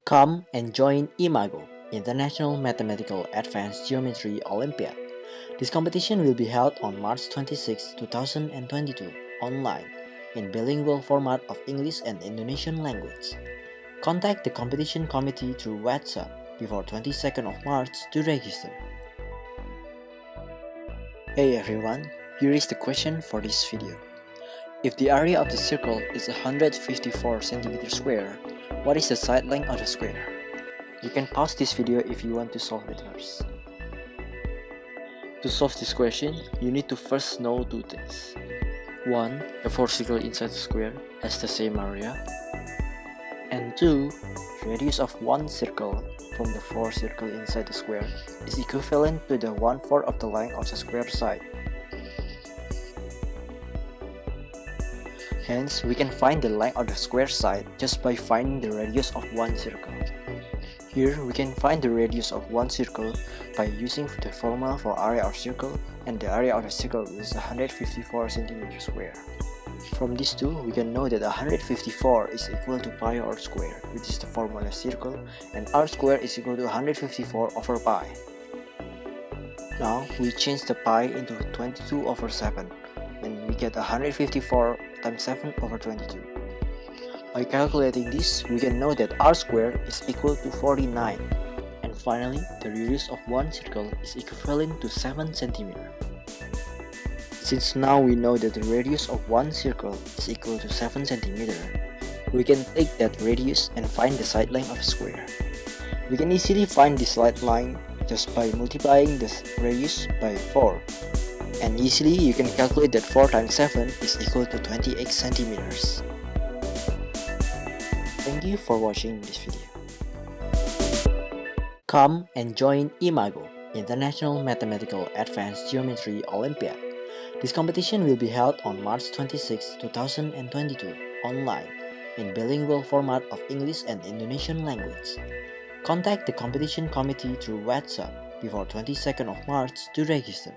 Come and join IMAGO, International Mathematical Advanced Geometry Olympiad. This competition will be held on March 26, 2022, online, in bilingual format of English and Indonesian language. Contact the competition committee through WhatsApp before 22nd of March to register. Hey everyone, here is the question for this video. If the area of the circle is 154 cm square, what is the side length of the square? You can pause this video if you want to solve it first. To solve this question, you need to first know two things. 1. The 4 circles inside the square has the same area. And 2. Radius of one circle from the 4 circles inside the square is equivalent to the 1/4 of the length of the square side. Hence, we can find the length of the square side just by finding the radius of one circle. Here, we can find the radius of one circle by using the formula for area of circle, and the area of the circle is 154 cm square. From these two, we can know that 154 is equal to pi r square, which is the formula of circle, and r square is equal to 154 over pi. Now, we change the pi into 22/7, and we get 154 times 7 over 22. By calculating this, we can know that r squared is equal to 49. And finally, the radius of one circle is equivalent to 7 cm. Since now we know that the radius of one circle is equal to 7 cm, we can take that radius and find the side length of a square. We can easily find this side length just by multiplying the radius by 4. And easily you can calculate that 4 times 7 is equal to 28 centimeters. Thank you for watching this video. Come and join IMAGO, International Mathematical Advanced Geometry Olympiad. This competition will be held on March 26, 2022, online, in bilingual format of English and Indonesian language. Contact the competition committee through WhatsApp before 22nd of March to register.